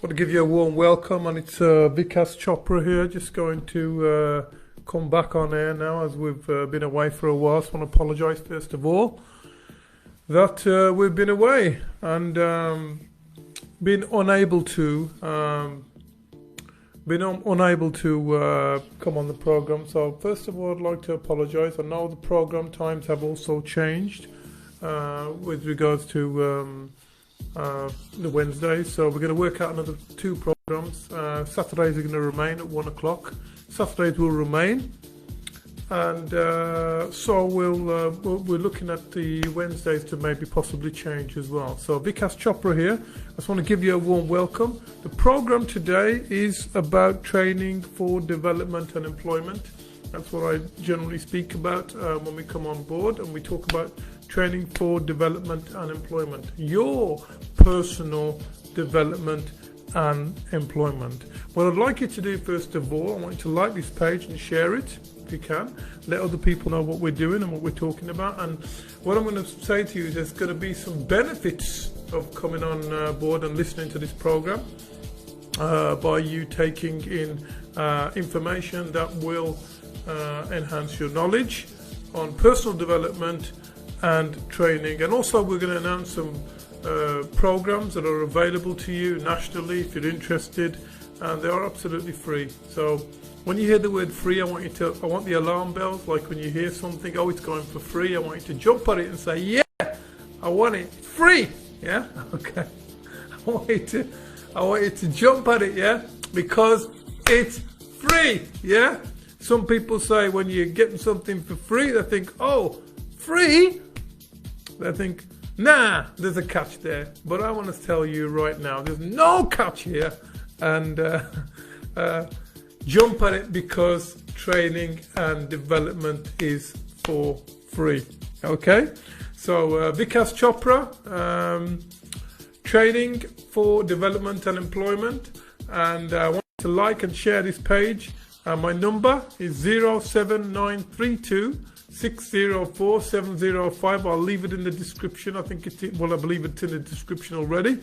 Want to give you a warm welcome, and it's Vikas Chopra here, just going to come back on air now as we've been away for a while. So I want to apologise first of all that we've been away and been unable to come on the program. So first of all, I'd like to apologise. I know the program times have also changed with regards to the Wednesdays, so we're going to work out another two programs. Saturdays are going to remain at 1 o'clock. Saturdays will remain, and so we're looking at the Wednesdays to maybe possibly change as well. So Vikas Chopra here. I just want to give you a warm welcome. The program today is about training for development and employment. That's what I generally speak about when we come on board and we talk about training for development and employment. Your personal development and employment. What I'd like you to do first of all, I want you to like this page and share it if you can. Let other people know what we're doing and what we're talking about. And what I'm going to say to you is there's going to be some benefits of coming on board and listening to this program by you taking in information that will enhance your knowledge on personal development and training. And also we're going to announce some programs that are available to you nationally if you're interested, and they are absolutely free. So when you hear the word free, I want the alarm bells, like when you hear something, oh, it's going for free, I want you to jump at it and say, yeah, I want it, it's free. Yeah, okay. I want you to jump at it, yeah, because it's free. Yeah. Some people say when you're getting something for free, they think, oh, free? They think, nah, there's a catch there. But I want to tell you right now, there's no catch here. And jump at it because training and development is for free. Okay? So Vikas Chopra, training for development and employment. And I want you to like and share this page. My number is 07932 604 705. I'll leave it in the description. I believe it's in the description already.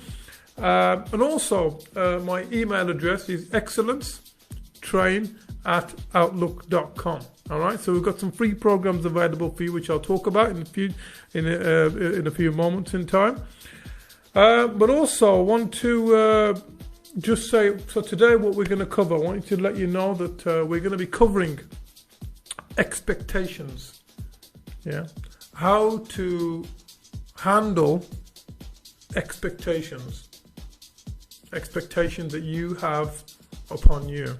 And also, my email address is excellencetrain@outlook.com. All right. So we've got some free programs available for you, which I'll talk about in a few moments in time. But also, I want to just say, so today what we're going to cover, I want you to let you know that we're going to be covering expectations. Yeah, how to handle expectations that you have upon you,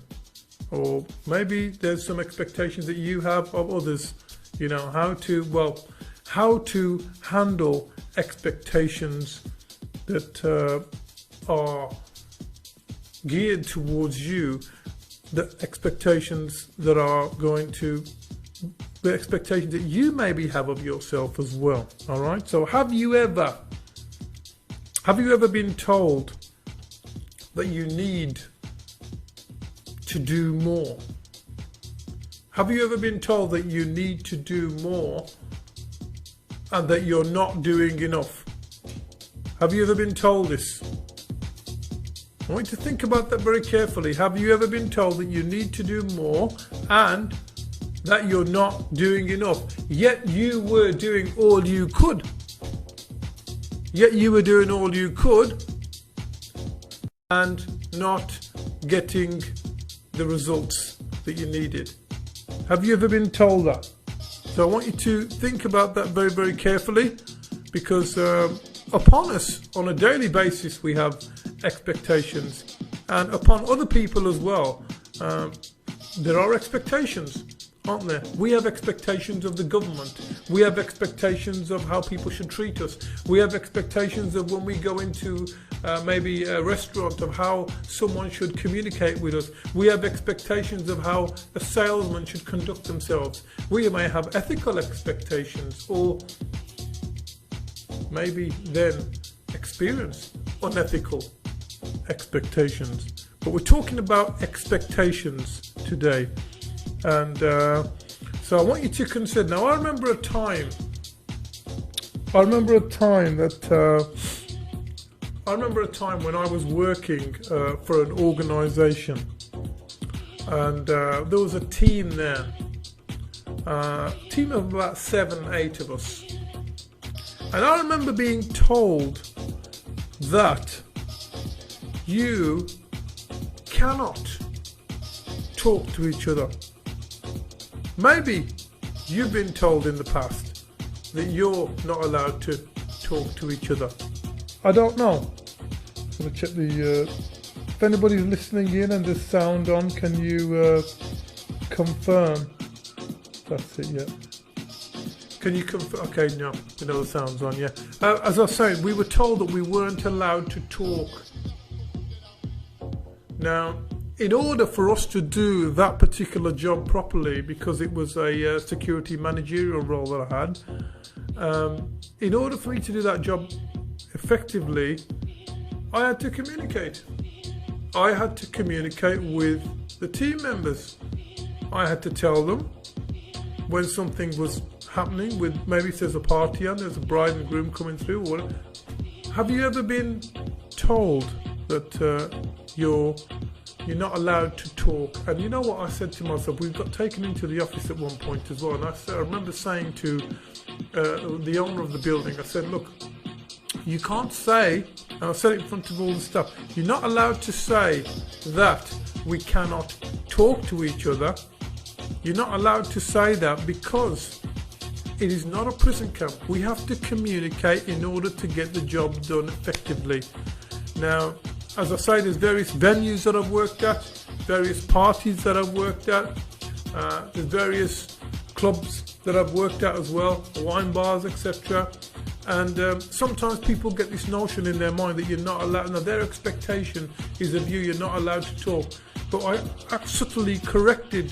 or maybe there's some expectations that you have of others. You know, how to handle expectations that are geared towards you, the expectations that you maybe have of yourself as well. All right. So have you ever been told that you need to do more? Have you ever been told that you need to do more and that you're not doing enough? Have you ever been told this? I want you to think about that very carefully. Have you ever been told that you need to do more and that you're not doing enough, yet you were doing all you could? And not getting the results that you needed. Have you ever been told that? So I want you to think about that very, very carefully, because upon us on a daily basis we have expectations, and upon other people as well there are expectations, aren't there? We have expectations of the government. We have expectations of how people should treat us. We have expectations of when we go into maybe a restaurant, of how someone should communicate with us. We have expectations of how a salesman should conduct themselves. We may have ethical expectations, or maybe then experience unethical expectations. But we're talking about expectations today. And so I want you to consider. Now, I remember a time that I remember a time when I was working for an organisation, and there was a team there, team of about 7, 8 of us. And I remember being told that you cannot talk to each other. Maybe you've been told in the past that you're not allowed to talk to each other. I don't know. I'm going to check if anybody's listening in and there's sound on, can you confirm? That's it, yeah. Can you confirm? Okay, no, we know the sound's on, yeah. As I was saying, we were told that we weren't allowed to talk. Now, in order for us to do that particular job properly, because it was a security managerial role that I had, in order for me to do that job effectively, I had to communicate. I had to communicate with the team members. I had to tell them when something was happening, with maybe if there's a party and there's a bride and groom coming through. Or whatever. Have you ever been told that you're not allowed to talk? And you know what I said to myself? We got taken into the office at one point as well, and I remember saying to the owner of the building, I said, look, you can't say, and I said it in front of all the staff, you're not allowed to say that we cannot talk to each other. You're not allowed to say that because it is not a prison camp. We have to communicate in order to get the job done effectively. Now, as I say, there's various venues that I've worked at, various parties that I've worked at, there's various clubs that I've worked at as well, wine bars, etc. And sometimes people get this notion in their mind that you're not allowed. Now, their expectation is of you, you're not allowed to talk. But I subtly corrected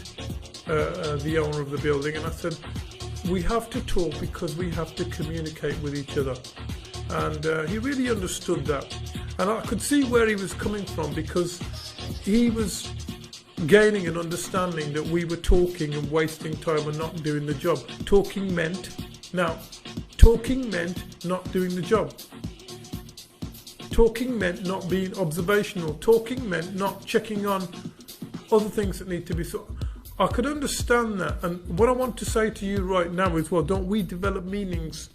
the owner of the building, and I said, we have to talk because we have to communicate with each other. And he really understood that. And I could see where he was coming from, because he was gaining an understanding that we were talking and wasting time and not doing the job. Talking meant not doing the job. Talking meant not being observational. Talking meant not checking on other things that need to be sorted. I could understand that. And what I want to say to you right now is, well, don't we develop meanings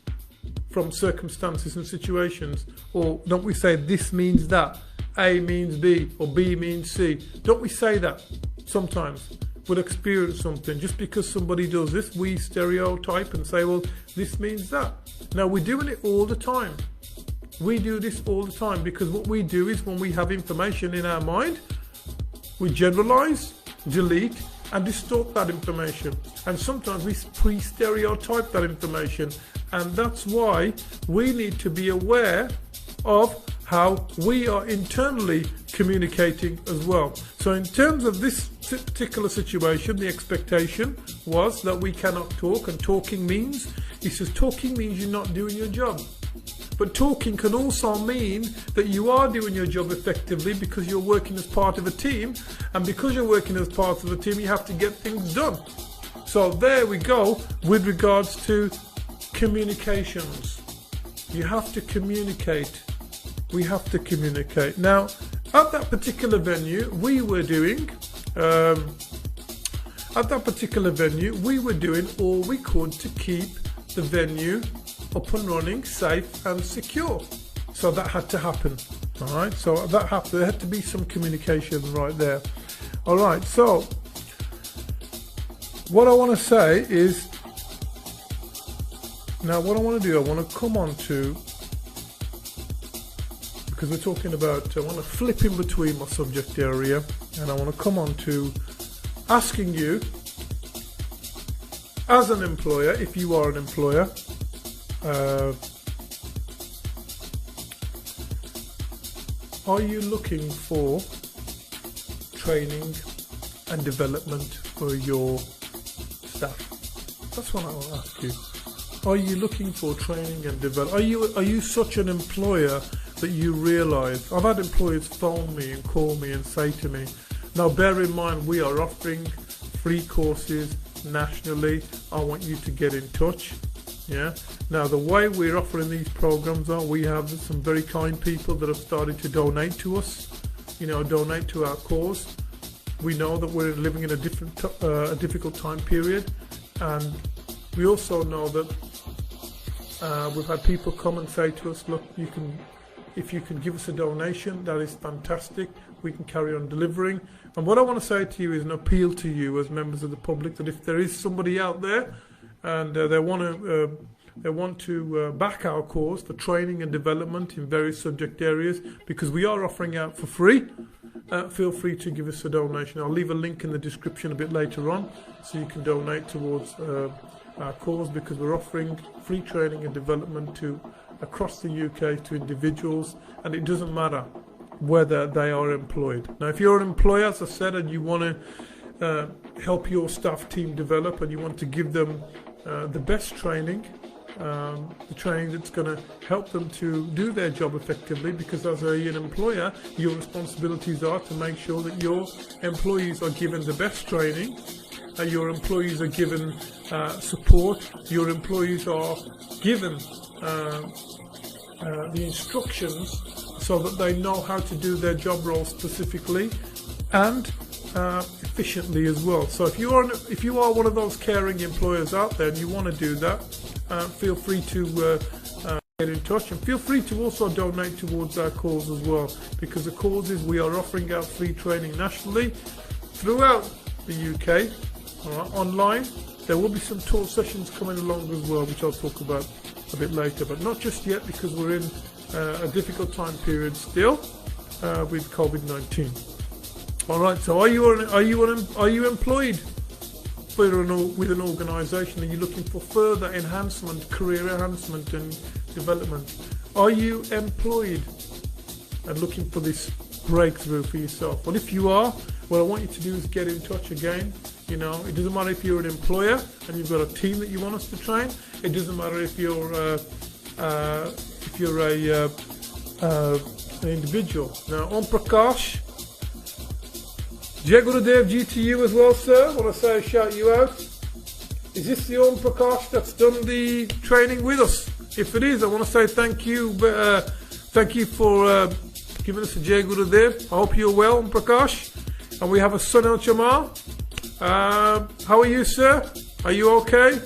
from circumstances and situations? Or don't we say this means that, A means B, or B means C? Don't we say that sometimes? We'll experience something. Just because somebody does this, we stereotype and say, well, this means that. Now, we're doing it all the time. We do this all the time, because what we do is, when we have information in our mind, we generalize, delete, and distort that information. And sometimes we pre-stereotype that information. And that's why we need to be aware of how we are internally communicating as well. So in terms of this particular situation, the expectation was that we cannot talk, and talking means, he says, talking means you're not doing your job. But talking can also mean that you are doing your job effectively, because you're working as part of a team, and because you're working as part of a team, you have to get things done. So there we go with regards to communications. You have to communicate. We have to communicate. Now, at that particular venue, we were doing all we could to keep the venue up and running, safe and secure. So that had to happen. All right. So that happened. There had to be some communication right there. All right. So what I want to say is, now what I want to do, I want to come on to, because we're talking about, I want to flip in between my subject area, and I want to come on to asking you, as an employer, if you are an employer, are you looking for training and development for your staff? That's what I want to ask you. Are you looking for training and development? Are you such an employer that you realise? I've had employers phone me and call me and say to me, now bear in mind, we are offering free courses nationally. I want you to get in touch. Yeah. Now the way we're offering these programs are, we have some very kind people that have started to donate to us, donate to our cause. We know that we're living in a difficult time period, and we also know that we've had people come and say to us, look, if you can give us a donation, that is fantastic. We can carry on delivering. And what I want to say to you is an appeal to you as members of the public, that if there is somebody out there and they want to back our cause for training and development in various subject areas, because we are offering out for free, feel free to give us a donation. I'll leave a link in the description a bit later on so you can donate towards our cause, because we're offering free training and development across the UK to individuals, and it doesn't matter whether they are employed. Now, if you're an employer, as I said, and you want to help your staff team develop, and you want to give them the best training, the training that's going to help them to do their job effectively, because as an employer, your responsibilities are to make sure that your employees are given the best training, your employees are given support, your employees are given the instructions so that they know how to do their job role specifically and efficiently as well. So if you are one of those caring employers out there and you want to do that, feel free to get in touch, and feel free to also donate towards our cause as well, because the cause is we are offering out free training nationally throughout the UK, online. There will be some tour sessions coming along as well, which I'll talk about a bit later, but not just yet, because we're in a difficult time period still with COVID-19. All right. So are you employed with an organisation? Are you looking for further enhancement, career enhancement and development? Are you employed and looking for this breakthrough for yourself? Well, if you are, what I want you to do is get in touch again. It doesn't matter if you're an employer and you've got a team that you want us to train. It doesn't matter if you're an individual. Now, Om Prakash, Jai Gurudev Ji to you as well, sir. I want to shout you out. Is this the Om Prakash that's done the training with us? If it is, I want to say thank you. Thank you for giving us a Jai Gurudev. I hope you're well, Om Prakash. And we have a Sunil Chamal. How are you, sir? Are you okay?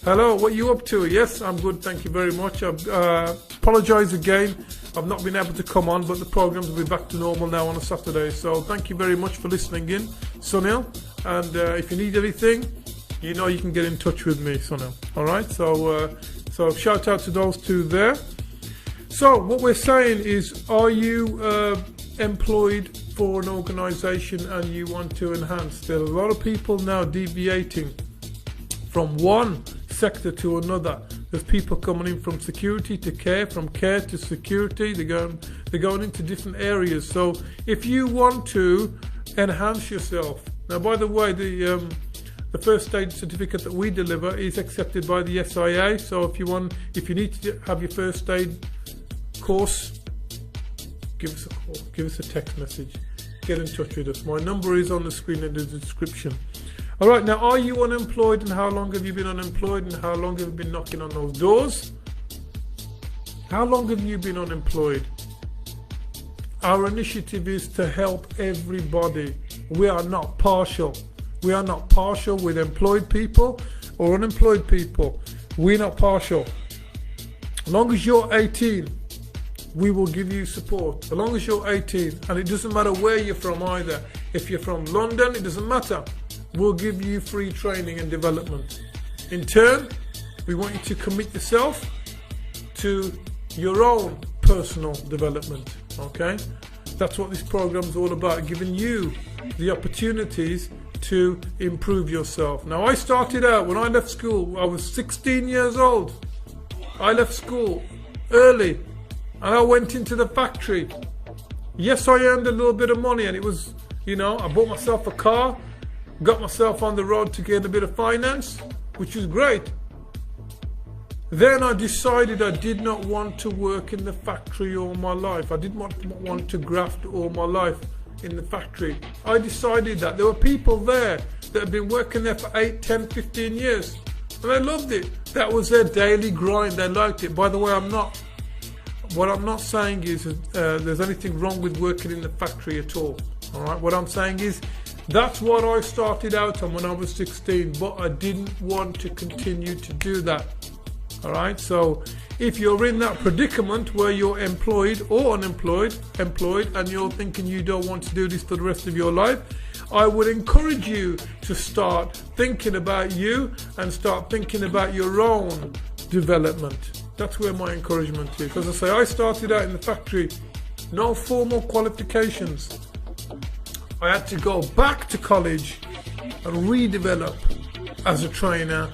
Hello, what are you up to? Yes, I'm good, thank you very much. I apologise again, I've not been able to come on, but the programmes will be back to normal now on a Saturday. So thank you very much for listening in, Sunil. And if you need anything, you can get in touch with me, Sunil. Alright, so shout out to those two there. So what we're saying is, are you employed for an organisation and you want to enhance? There are a lot of people now deviating from one sector to another. There's people coming in from security to care, from care to security. They're going into different areas. So if you want to enhance yourself, now by the way, the first aid certificate that we deliver is accepted by the SIA. So if you need to have your first aid course, give us a call, give us a text message, get in touch with us. My number is on the screen in the description. Alright, now are you unemployed, and how long have you been unemployed, and how long have you been knocking on those doors? How long have you been unemployed? Our initiative is to help everybody. We are not partial. We are not partial with employed people or unemployed people. We're not partial. As long as you're 18, we will give you support. As long as you're 18, and it doesn't matter where you're from either. If you're from London, it doesn't matter. We'll give you free training and development. In turn, we want you to commit yourself to your own personal development. Okay? That's what this program is all about, giving you the opportunities to improve yourself. Now, I started out, when I left school, I was 16 years old. I left school early and I went into the factory. Yes, I earned a little bit of money, and it was, I bought myself a car, got myself on the road to get a bit of finance, which was great. Then I decided I did not want to work in the factory all my life. I did not want to graft all my life in the factory. I decided that there were people there that had been working there for 8, 10, 15 years. And they loved it. That was their daily grind. They liked it. By the way, what I'm not saying is there's anything wrong with working in the factory at all. All right. What I'm saying is that's what I started out on when I was 16, but I didn't want to continue to do that. All right. So if you're in that predicament where you're employed or unemployed, and you're thinking you don't want to do this for the rest of your life, I would encourage you to start thinking about you and start thinking about your own development. That's where my encouragement is. As I say, I started out in the factory, no formal qualifications. I had to go back to college and redevelop as a trainer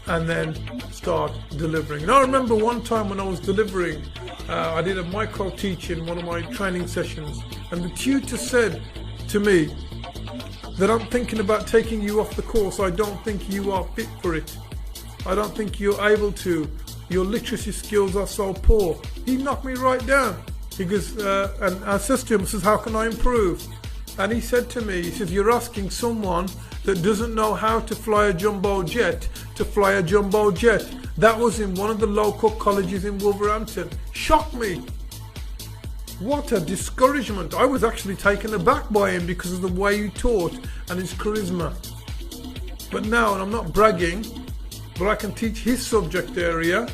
and then start delivering. And I remember one time when I was delivering, I did a micro teach in one of my training sessions, and the tutor said to me that I'm thinking about taking you off the course. I don't think you are fit for it. I don't think you're able to. Your literacy skills are so poor. He knocked me right down. He goes, and I says to him, I says, how can I improve? And he said to me, he says, you're asking someone that doesn't know how to fly a jumbo jet to fly a jumbo jet. That was in one of the local colleges in Wolverhampton. Shocked me. What a discouragement. I was actually taken aback by him because of the way he taught and his charisma. But now, and I'm not bragging, but I can teach his subject area.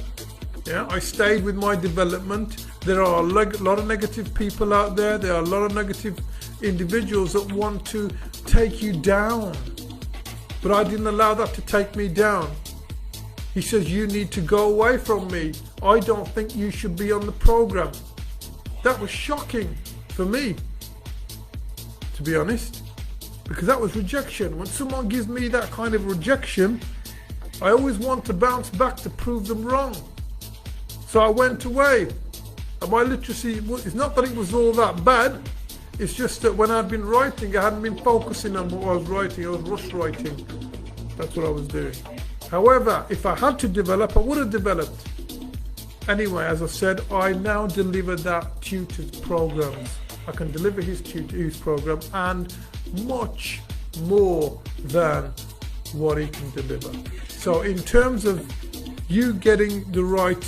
Yeah, I stayed with my development. There are a lot of negative people out there. There are a lot of negative individuals that want to take you down. But I didn't allow that to take me down. He says, you need to go away from me. I don't think you should be on the program. That was shocking for me, to be honest, because that was rejection. When someone gives me that kind of rejection, I always want to bounce back to prove them wrong. So I went away. And my literacy, it's not that it was all that bad, it's just that when I'd been writing, I hadn't been focusing on what I was writing. I was rush writing. That's what I was doing. However, if I had to develop, I would have developed. Anyway, as I said, I now deliver that tutor's programs. I can deliver his program and much more than what he can deliver. So in terms of you getting the right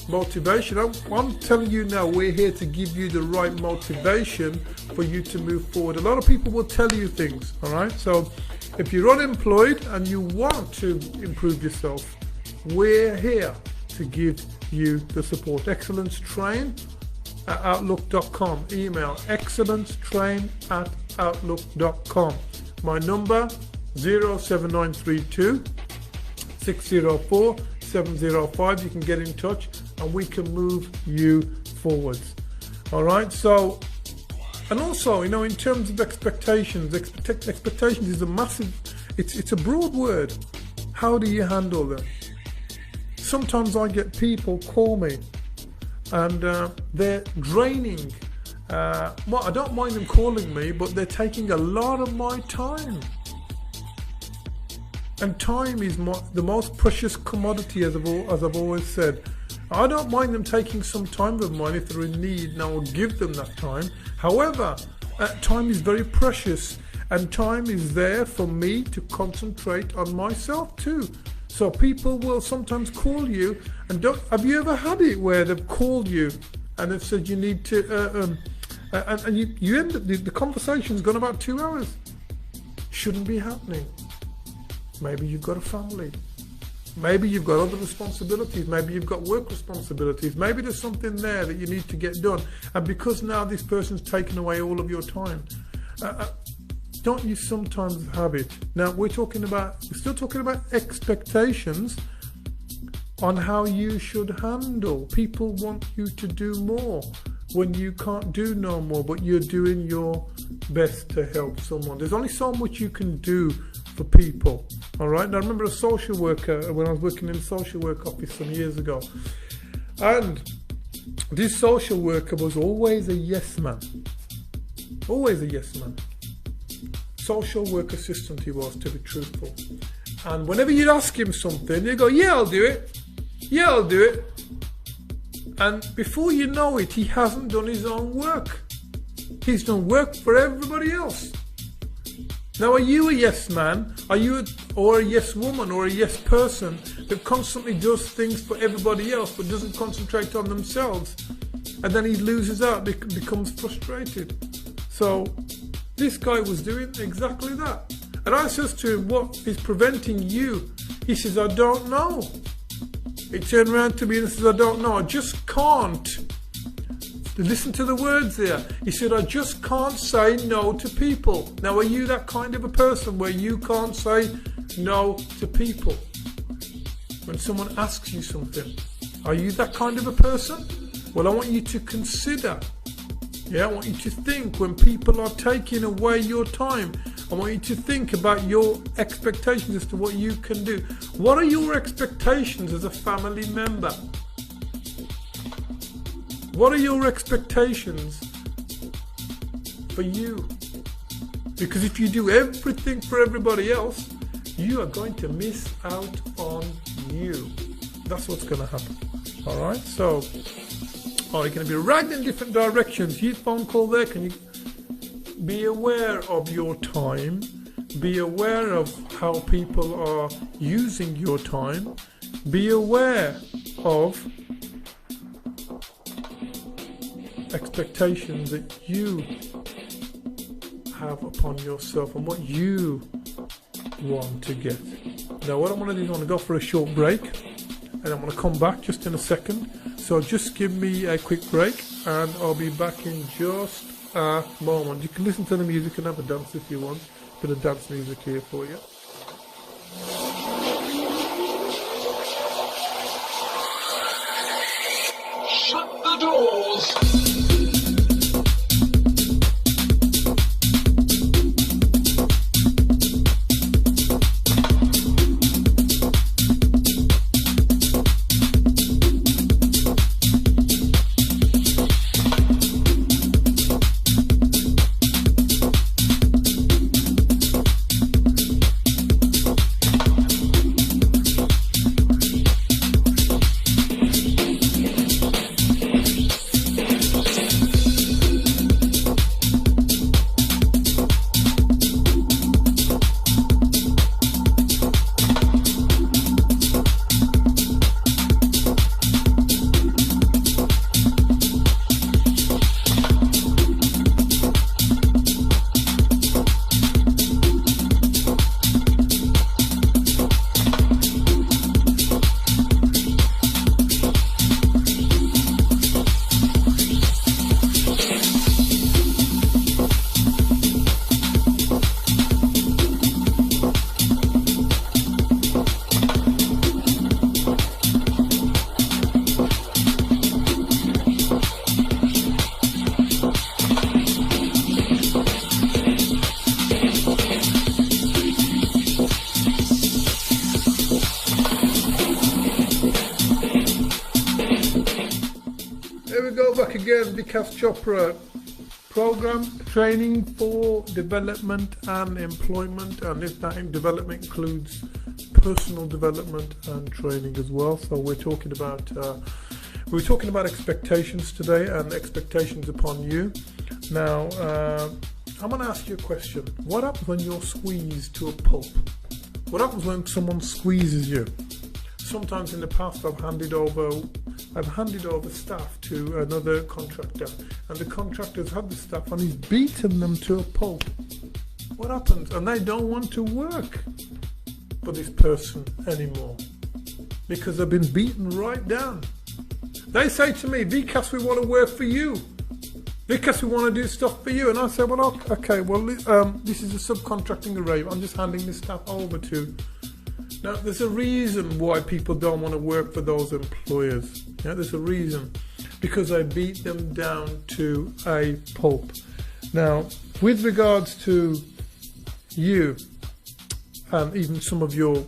motivation, I'm telling you now, we're here to give you the right motivation for you to move forward. A lot of people will tell you things, all right? So if you're unemployed and you want to improve yourself, we're here to give you the support. excellencetrain@outlook.com. Email excellencetrain@outlook.com. My number 07932 604 705. You can get in touch and we can move you forwards. All right. So, and also, you know, in terms of expectations, expectations is a massive. It's a broad word. How do you handle them? Sometimes I get people call me and they're draining. Well, I don't mind them calling me, but they're taking a lot of my time. And time is the most precious commodity, as I've always said. I don't mind them taking some time of mine if they're in need, and I will give them that time. However, time is very precious, and time is there for me to concentrate on myself too. So people will sometimes call you, and have you ever had it where they've called you and they've said you need to, and you end up, the conversation's gone about 2 hours. Shouldn't be happening. Maybe you've got a family. Maybe you've got other responsibilities. Maybe you've got work responsibilities. Maybe there's something there that you need to get done. And because now this person's taken away all of your time, don't you sometimes have it? Now we're still talking about expectations on how you should handle. People want you to do more when you can't do no more, but you're doing your best to help someone. There's only so much you can do for people. All right. Now I remember a social worker when I was working in a social work office some years ago, and this social worker was always a yes man. Always a yes man. Social work assistant he was, to be truthful. And whenever you'd ask him something, he'd go, yeah, I'll do it. Yeah, I'll do it. And before you know it, he hasn't done his own work. He's done work for everybody else. Now, are you a yes man? Are you or a yes woman or a yes person that constantly does things for everybody else but doesn't concentrate on themselves? And then he loses out, becomes frustrated. So this guy was doing exactly that. And I says to him, what is preventing you? He says, I don't know. He turned around to me and says, I don't know. I just can't. Listen to the words there. He said, I just can't say no to people. Now, are you that kind of a person where you can't say no to people? When someone asks you something, are you that kind of a person? Well, I want you to consider. I want you to think when people are taking away your time. I want you to think about your expectations as to what you can do. What are your expectations as a family member? What are your expectations for you? Because if you do everything for everybody else, you are going to miss out on you. That's what's going to happen. All right? So, you're going to be ragged in different directions. Your phone call there, can you be aware of your time? Be aware of how people are using your time. Be aware of expectations that you have upon yourself and what you want to get. Now, what I want to do is I want to go for a short break, and I'm going to come back just in a second. So just give me a quick break, and I'll be back in just a moment. You can listen to the music and have a dance if you want. Bit of dance music here for you. Shut the doors! Again, Vikas Chopra program, training for development and employment, and if that development includes personal development and training as well. So we're talking about expectations today and expectations upon you. Now, I'm going to ask you a question. What happens when you're squeezed to a pulp? What happens when someone squeezes you? Sometimes in the past I've handed over staff to another contractor, and the contractor's had the staff and he's beaten them to a pulp. What happens? And they don't want to work for this person anymore because they've been beaten right down. They say to me, Vikas, we want to work for you. Vikas, we want to do stuff for you. And I say, well, okay, this is a subcontracting arrangement. I'm just handing this stuff over to. Now, there's a reason why people don't want to work for those employers. There's a reason. Because they beat them down to a pulp. Now, with regards to you and even some of your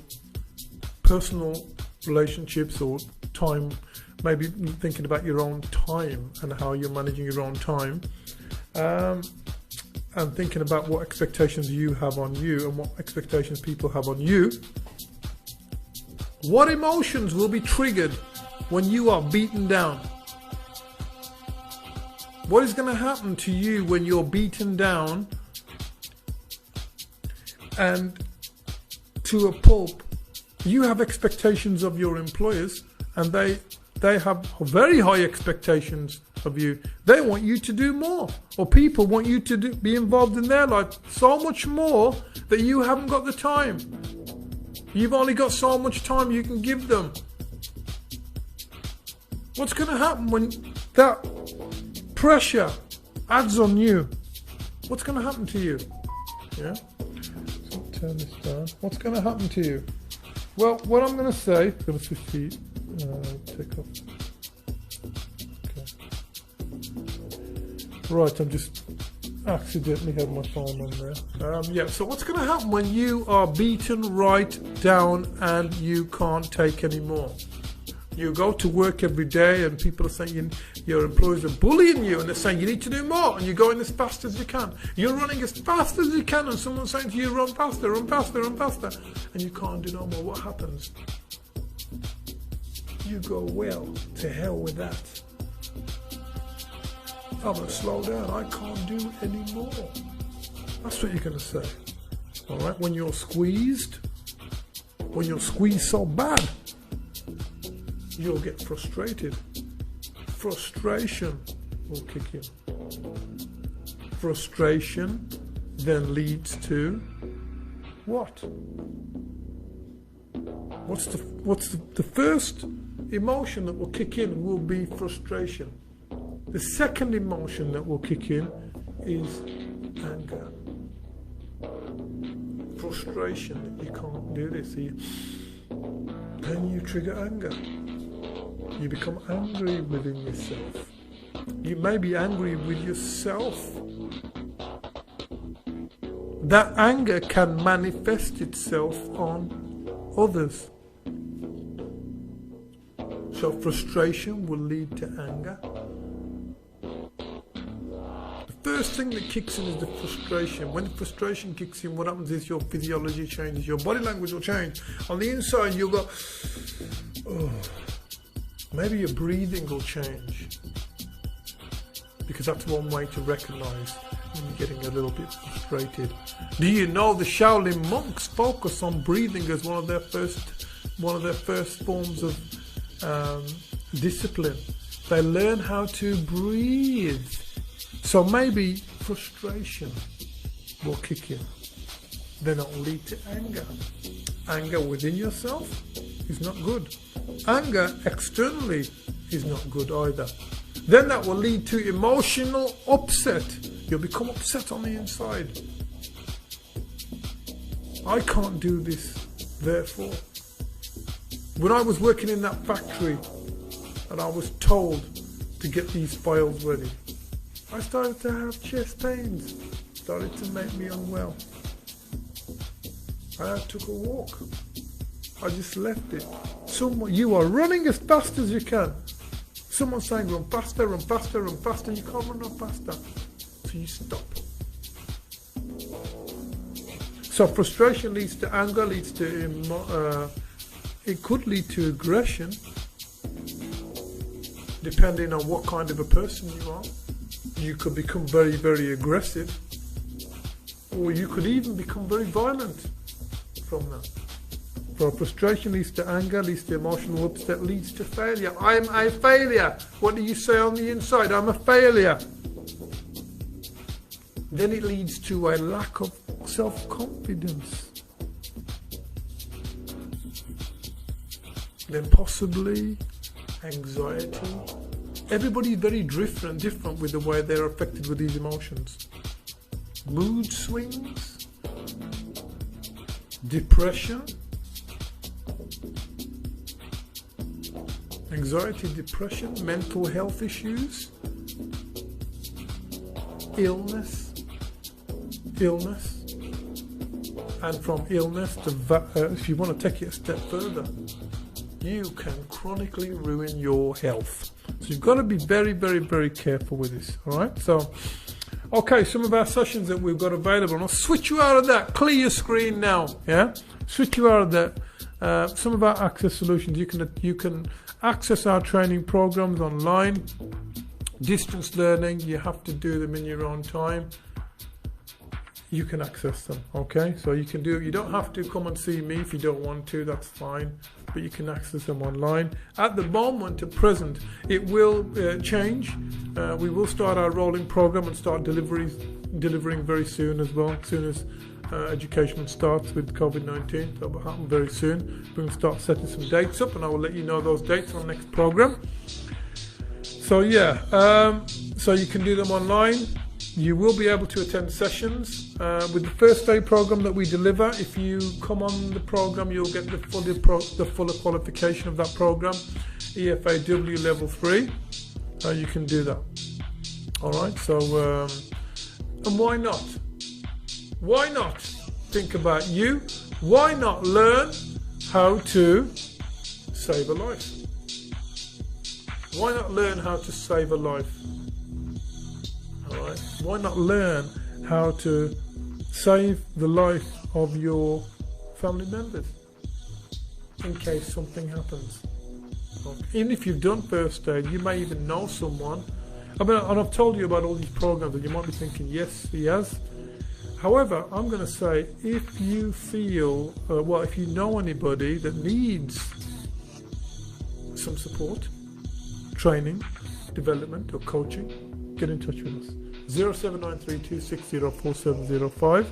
personal relationships or time, maybe thinking about your own time and how you're managing your own time, and thinking about what expectations you have on you and what expectations people have on you, what emotions will be triggered when you are beaten down? What is going to happen to you when you're beaten down and to a pulp. You have expectations of your employers, and they have very high expectations of you. They want you to do more, or people want you to be involved in their life so much more that you haven't got the time. You've only got so much time you can give them. What's going to happen when that pressure adds on you? What's going to happen to you? Yeah? So turn this down. What's going to happen to you? Well, what I'm going to say, I'm going to switch to take off. Okay. Right, I'm just accidentally had my phone on there. Yeah, so what's going to happen when you are beaten right down and you can't take any more? You go to work every day and people are saying your employers are bullying you and they're saying you need to do more, and you're going as fast as you can. You're running as fast as you can and someone's saying to you, run faster, run faster, run faster, and you can't do no more. What happens? You go, well, to hell with that. I'm going to slow down. I can't do any more. That's what you're going to say. All right? When you're squeezed so bad, you'll get frustrated. Frustration will kick in. Frustration then leads to what? What's the first emotion that will kick in will be frustration. The second emotion that will kick in is anger. Frustration that you can't do this. Then you trigger anger. You become angry within yourself. You may be angry with yourself. That anger can manifest itself on others. So frustration will lead to anger. The first thing that kicks in is the frustration. When the frustration kicks in, what happens is your physiology changes, your body language will change. On the inside you'll go, oh. Maybe your breathing will change, because that's one way to recognize when you're getting a little bit frustrated. Do you know the Shaolin monks focus on breathing as one of their first forms of discipline? They learn how to breathe. So maybe frustration will kick in. Then it will lead to anger. Anger within yourself is not good. Anger externally is not good either. Then that will lead to emotional upset. You'll become upset on the inside. I can't do this, therefore. When I was working in that factory and I was told to get these files ready, I started to have chest pains. Started to make me unwell. I took a walk. I just left it. You are running as fast as you can. Someone's saying run faster, run faster, run faster. You can't run no faster. So you stop. So frustration leads to anger, leads to it could lead to aggression, depending on what kind of a person you are. You could become very, very aggressive, or you could even become very violent from that. So frustration leads to anger, leads to emotional upset, leads to failure. I'm a failure. What do you say on the inside? I'm a failure. Then it leads to a lack of self-confidence. Then possibly anxiety. Everybody's very different with the way they're affected with these emotions. Mood swings, depression, anxiety, depression, mental health issues, illness, and from illness to, if you want to take it a step further, you can chronically ruin your health. So you've got to be very, very, very careful with this, all right? So, okay, some of our sessions that we've got available, and I'll switch you out of that. Clear your screen now, yeah? Switch you out of that. Some of our access solutions, you can access our training programs online. Distance learning, you have to do them in your own time. you can access them. Okay, so you can do. You don't have to come and see me if you don't want to. That's fine, but you can access them online. At the moment, at present, it will change. We will start our rolling program and start delivering very soon as well. As soon as education starts with COVID-19, that will happen very soon. We're going to start setting some dates up, and I will let you know those dates on the next program. So yeah, so you can do them online. You will be able to attend sessions with the first day program that we deliver. If you come on the program, you'll get the fuller qualification of that program, EFAW level 3. You can do that. All right. So, and why not? Why not think about you? Why not learn how to save a life? Why not learn how to save a life? Alright, why not learn how to save the life of your family members in case something happens? Even if you've done first aid, you may even know someone. I mean, and I've told you about all these programs, and you might be thinking, yes, he has. However, I'm going to say, if you feel, if you know anybody that needs some support, training, development, or coaching, get in touch with us. 079326047005.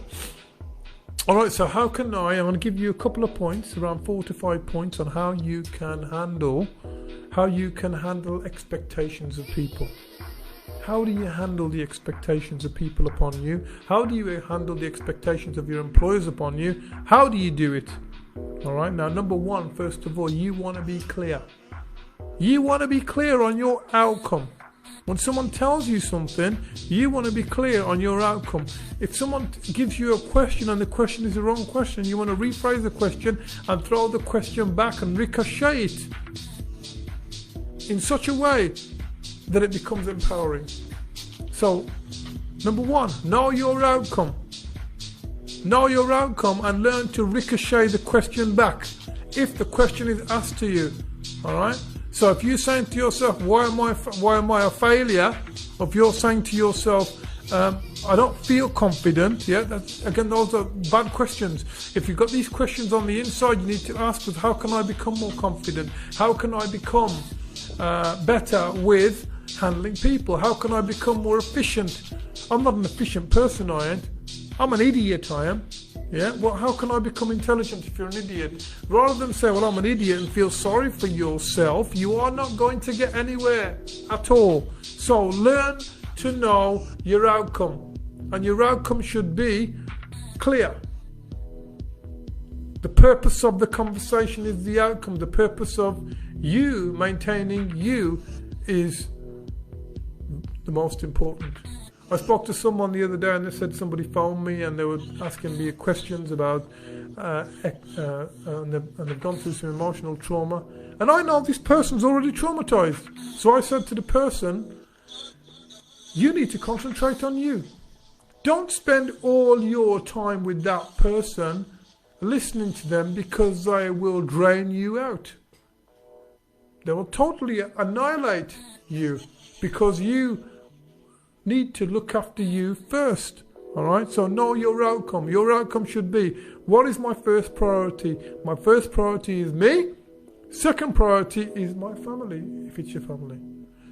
Alright, so I'm going to give you a couple of points, around 4 to 5 points on how you can handle expectations of people. How do you handle the expectations of people upon you? How do you handle the expectations of your employers upon you? How do you do it? Alright, now number one, first of all, you want to be clear. You want to be clear on your outcome. When someone tells you something, you want to be clear on your outcome. If someone gives you a question and the question is the wrong question, you want to rephrase the question and throw the question back and ricochet it in such a way that it becomes empowering. So, number one, know your outcome. Know your outcome and learn to ricochet the question back if the question is asked to you. Alright? So if you're saying to yourself, why am I a failure? Or if you're saying to yourself, I don't feel confident, again, those are bad questions. If you've got these questions on the inside, you need to ask, how can I become more confident? How can I become better with handling people? How can I become more efficient? I'm not an efficient person, I ain't. I'm an idiot, I am. Yeah, well, how can I become intelligent if you're an idiot? Rather than say, well, I'm an idiot and feel sorry for yourself, you are not going to get anywhere at all. So learn to know your outcome. And your outcome should be clear. The purpose of the conversation is the outcome. The purpose of you maintaining you is the most important. I spoke to someone the other day and they said somebody phoned me and they were asking me questions about and they've gone through some emotional trauma, and I know this person's already traumatized. So I said to the person, you need to concentrate on you. Don't spend all your time with that person listening to them, because they will drain you out. They will totally annihilate you, because you need to look after you first. Alright, so know your outcome. Your outcome should be, what is my first priority? My first priority is me. Second priority is my family, if it's your family.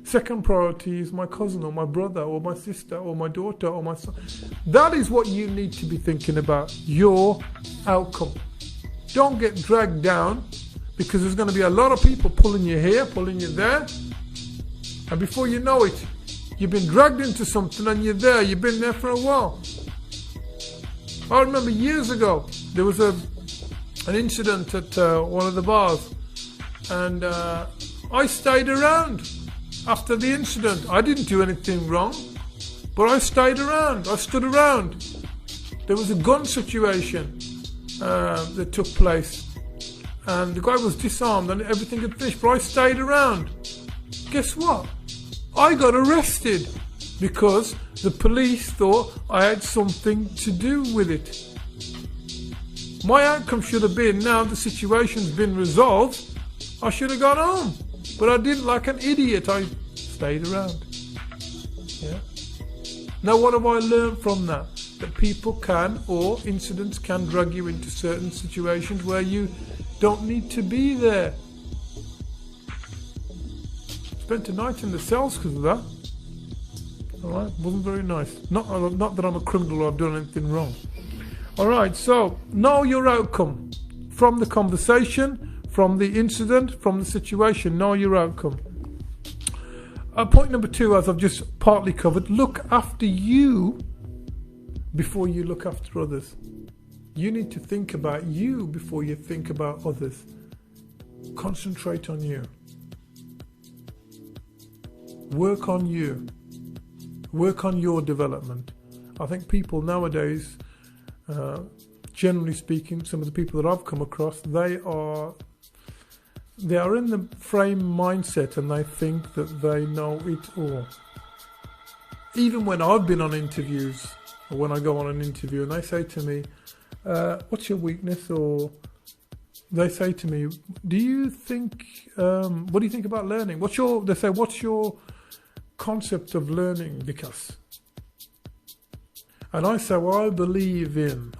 Second priority is my cousin or my brother or my sister or my daughter or my son. That is what you need to be thinking about, your outcome. Don't get dragged down, because there's going to be a lot of people pulling you here, pulling you there, and before you know it, you've been dragged into something and you're there. You've been there for a while. I remember years ago, there was an incident at one of the bars, and I stayed around after the incident. I didn't do anything wrong, but I stayed around. I stood around. There was a gun situation that took place, and the guy was disarmed and everything had finished, but I stayed around. Guess what? I got arrested because the police thought I had something to do with it. My outcome should have been, now the situation's been resolved, I should have gone home. But I didn't, like an idiot. I stayed around. Yeah. Now what have I learned from that? that people can, or incidents can, drag you into certain situations where you don't need to be there. Spent a night in the cells because of that. Alright, wasn't very nice. Not that I'm a criminal or I've done anything wrong. Alright, so know your outcome. From the conversation, from the incident, from the situation, know your outcome. Point number 2, as I've just partly covered, look after you before you look after others. You need to think about you before you think about others. Concentrate on you. Work on you. Work on your development. I think people nowadays, generally speaking, some of the people that I've come across, they are in the frame mindset and they think that they know it all. Even when I've been on interviews, or when I go on an interview and they say to me, what's your weakness? Or they say to me, what do you think about learning? They say, what's your concept of learning, Vikas? And I say, well, I believe in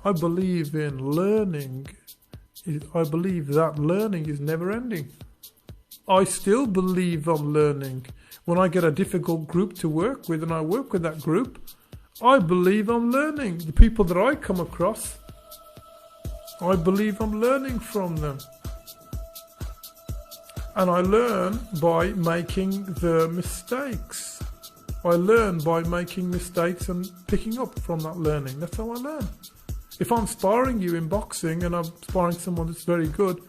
learning. I believe that learning is never ending. I still believe I'm learning. When I get a difficult group to work with and I work with that group, I believe I'm learning. The people that I come across, I believe I'm learning from them. And I learn by making the mistakes. I learn by making mistakes and picking up from that learning. That's how I learn. If I'm sparring you in boxing and I'm sparring someone that's very good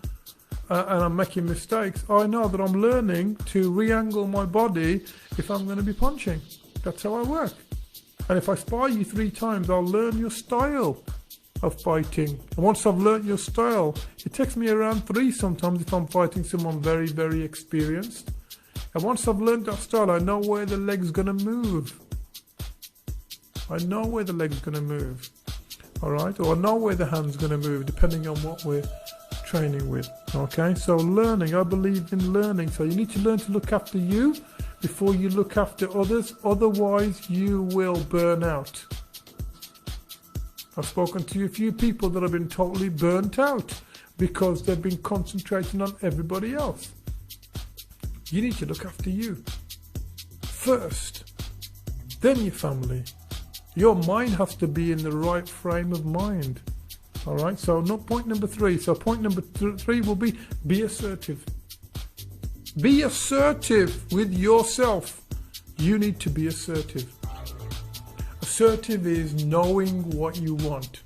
and I'm making mistakes, I know that I'm learning to re-angle my body if I'm going to be punching. That's how I work. And if I spar you 3 times, I'll learn your style of fighting. And once I've learnt your style, it takes me around 3 sometimes if I'm fighting someone very, very experienced. And once I've learnt that style, I know where the leg's going to move. I know where the leg's going to move. Alright, or I know where the hand's going to move, depending on what we're training with. Okay, so learning, I believe in learning. So you need to learn to look after you before you look after others, otherwise you will burn out. I've spoken to a few people that have been totally burnt out because they've been concentrating on everybody else. You need to look after you first, then your family. Your mind has to be in the right frame of mind. Alright, so not point number 3. So point number 3 will be assertive. Be assertive with yourself. You need to be assertive. Assertive is knowing what you want.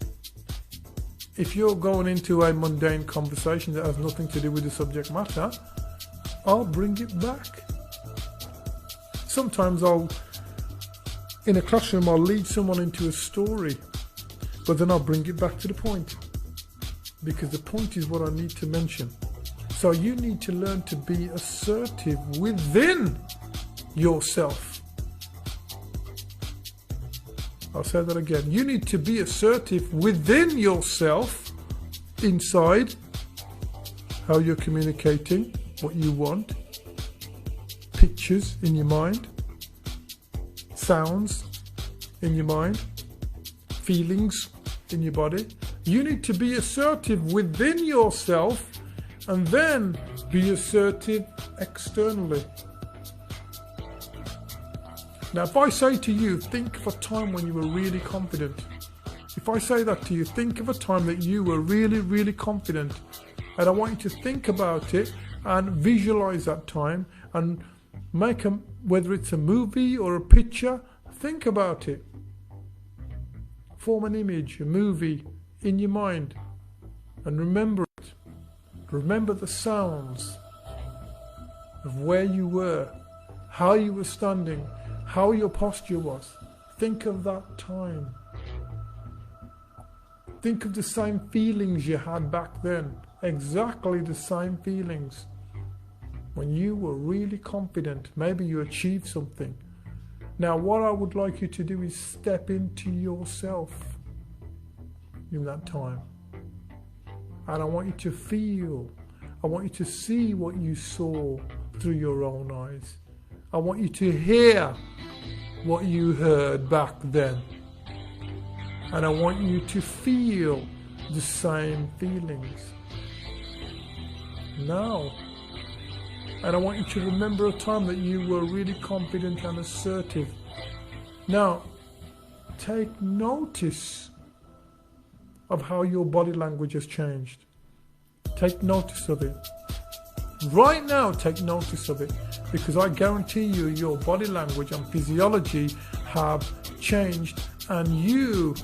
If you're going into a mundane conversation that has nothing to do with the subject matter, I'll bring it back. Sometimes in a classroom, I'll lead someone into a story, but then I'll bring it back to the point, because the point is what I need to mention. So you need to learn to be assertive within yourself. I'll say that again. You need to be assertive within yourself, inside, how you're communicating, what you want, pictures in your mind, sounds in your mind, feelings in your body. You need to be assertive within yourself and then be assertive externally. Now, if I say to you, think of a time when you were really confident. If I say that to you, think of a time that you were really, really confident. And I want you to think about it and visualize that time and make whether it's a movie or a picture, think about it. Form an image, a movie in your mind and remember it. Remember the sounds of where you were, how you were standing, how your posture was. Think of that time. Think of the same feelings you had back then. Exactly the same feelings. When you were really confident, maybe you achieved something. Now what I would like you to do is step into yourself in that time. And I want you to feel, I want you to see what you saw through your own eyes. I want you to hear what you heard back then. And I want you to feel the same feelings. Now. And I want you to remember a time that you were really confident and assertive. Now, take notice of how your body language has changed. Take notice of it. Right now, take notice of it, because I guarantee you your body language and physiology have changed, and you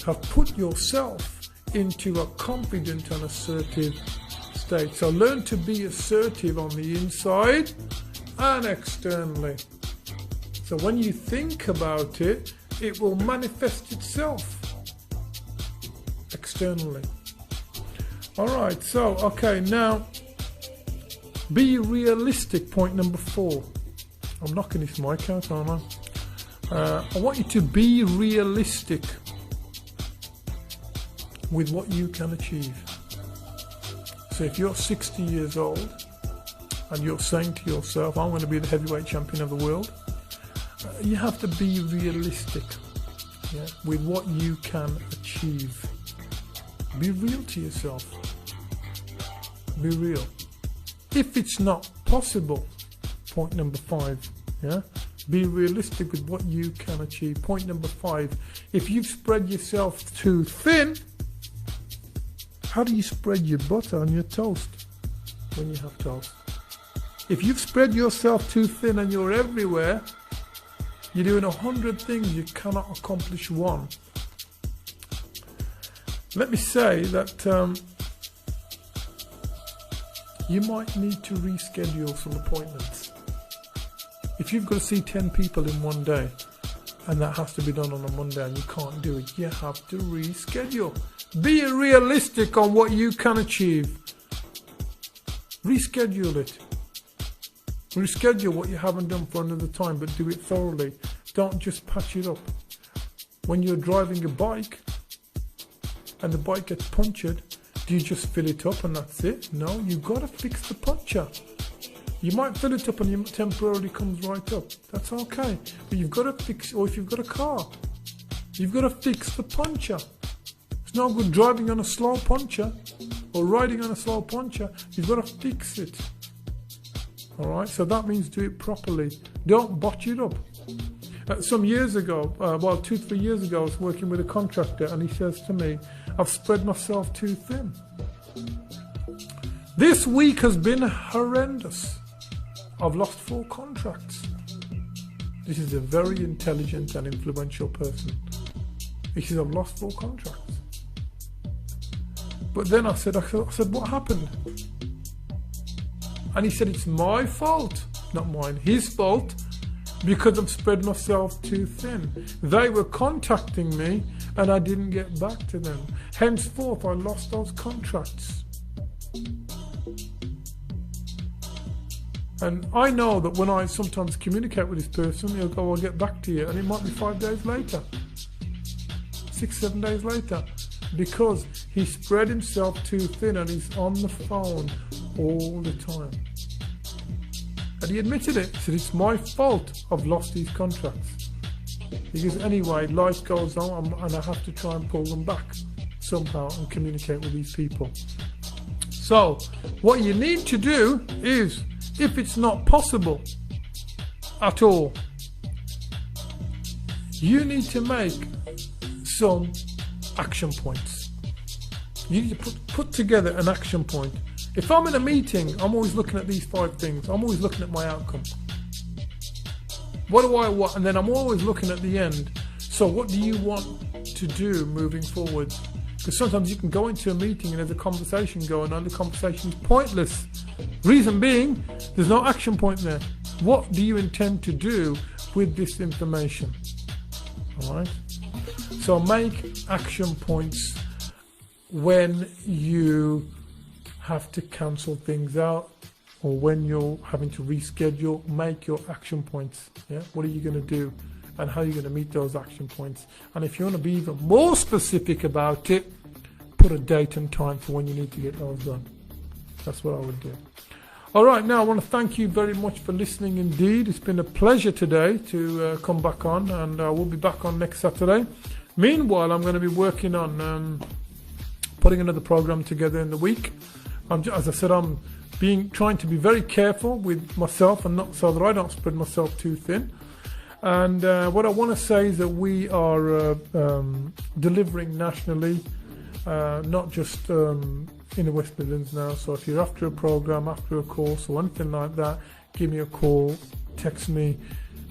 have put yourself into a confident and assertive state. So learn to be assertive on the inside and externally. So when you think about it, it will manifest itself externally. Alright, so, okay, now, be realistic, point number 4. I'm knocking this mic out, aren't I? I want you to be realistic with what you can achieve. So if you're 60 years old and you're saying to yourself, I'm going to be the heavyweight champion of the world, you have to be realistic, yeah, with what you can achieve. Be real to yourself. Be real. If it's not possible, point number 5, yeah, be realistic with what you can achieve. Point number 5, if you've spread yourself too thin, how do you spread your butter on your toast when you have toast? If you've spread yourself too thin and you're everywhere, you're doing 100 things, you cannot accomplish one. Let me say that you might need to reschedule some appointments. If you've got to see 10 people in one day, and that has to be done on a Monday and you can't do it, you have to reschedule. Be realistic on what you can achieve. Reschedule it. Reschedule what you haven't done for another time, but do it thoroughly. Don't just patch it up. When you're driving a bike and the bike gets punctured, do you just fill it up and that's it? No, you've got to fix the puncture. You might fill it up and it temporarily comes right up. That's okay. But you've got to fix, or if you've got a car, you've got to fix the puncture. It's no good driving on a slow puncture or riding on a slow puncture. You've got to fix it. Alright, so that means do it properly. Don't botch it up. Some years ago, 2-3 years ago, I was working with a contractor and he says to me, I've spread myself too thin. This week has been horrendous. I've lost 4 contracts. This is a very intelligent and influential person. He says, I've lost 4 contracts. But then I said, what happened? And he said, it's my fault, not mine, his fault, because I've spread myself too thin. They were contacting me and I didn't get back to them. Henceforth, I lost those contracts. And I know that when I sometimes communicate with this person, he'll go, I'll get back to you. And it might be 5 days later, 6-7 days later, because he spread himself too thin and he's on the phone all the time. And he admitted it. He said, it's my fault I've lost these contracts. Because anyway, life goes on and I have to try and pull them back somehow and communicate with these people. So, what you need to do is, if it's not possible at all, you need to make some action points. You need to put together an action point. If I'm in a meeting, I'm always looking at these 5 things. I'm always looking at my outcome. What do I want? And then I'm always looking at the end. So what do you want to do moving forward? Because sometimes you can go into a meeting and there's a conversation going on. The conversation is pointless. Reason being, there's no action point there. What do you intend to do with this information? Alright? So make action points when you have to cancel things out or when you're having to reschedule. Make your action points. Yeah? What are you going to do and how are you going to meet those action points? And if you want to be even more specific about it, put a date and time for when you need to get those done. That's what I would do. Alright, now I want to thank you very much for listening indeed. It's been a pleasure today to come back on, and we'll be back on next Saturday. Meanwhile, I'm going to be working on putting another program together in the week. As I said, I'm trying to be very careful with myself and not so that I don't spread myself too thin. And what I want to say is that we are delivering nationally, not just in the West Midlands now. So if you're after a program, after a course or anything like that, give me a call, text me.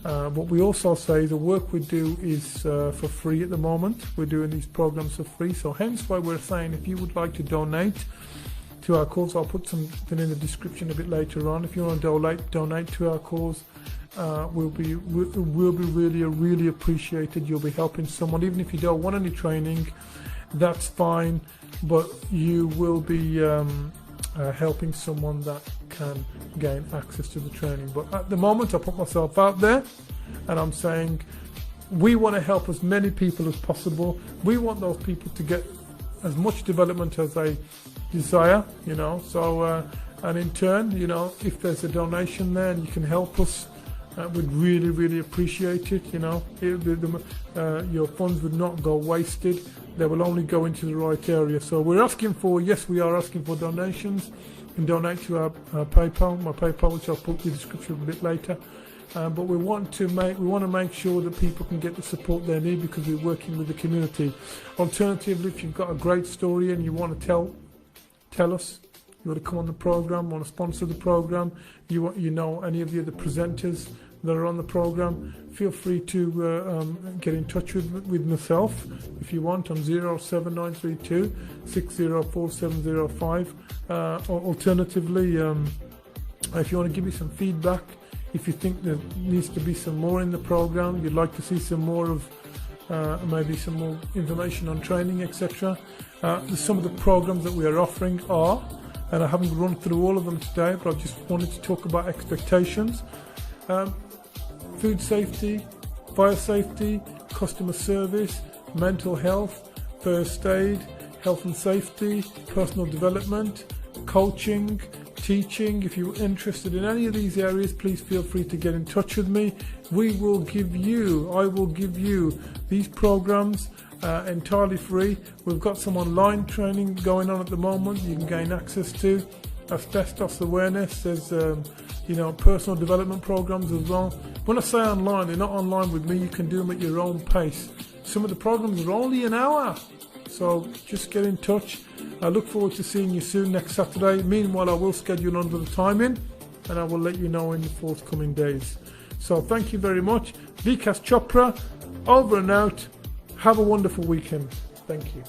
What we also say is the work we do is for free at the moment. We're doing these programs for free. So hence why we're saying if you would like to donate to our cause, I'll put something in the description a bit later on. If you want to donate to our cause, will be really appreciated. You'll be helping someone, even if you don't want any training, that's fine, but you will be helping someone that can gain access to the training. But at the moment, I put myself out there and I'm saying we want to help as many people as possible. We want those people to get as much development as they desire, so and in turn, if there's a donation there and you can help us, we'd really appreciate it. Your funds would not go wasted. They will only go into the right area. So we are asking for donations. You can donate to our PayPal, my PayPal, which I'll put in the description a bit later. But we want to make sure that people can get the support they need because we're working with the community. Alternatively, if you've got a great story and you want to tell us, you want to come on the program, want to sponsor the program, you know any of the other presenters that are on the program, feel free to get in touch with myself if you want on 07932 604705. Alternatively, if you want to give me some feedback, if you think there needs to be some more in the program, you'd like to see some more of maybe some more information on training, etc. Some of the programs that we are offering are, and I haven't run through all of them today, but I just wanted to talk about expectations. Food safety, fire safety, customer service, mental health, first aid, health and safety, personal development, coaching, teaching. If you're interested in any of these areas, please feel free to get in touch with me. I will give you these programs entirely free. We've got some online training going on at the moment you can gain access to. Asbestos awareness, there's personal development programs as well. When I say online, they're not online with me, you can do them at your own pace. Some of the programs are only an hour, so just get in touch. I look forward to seeing you soon next Saturday. Meanwhile, I will schedule another time in and I will let you know in the forthcoming days. So thank you very much. Vikas Chopra, over and out. Have a wonderful weekend. Thank you.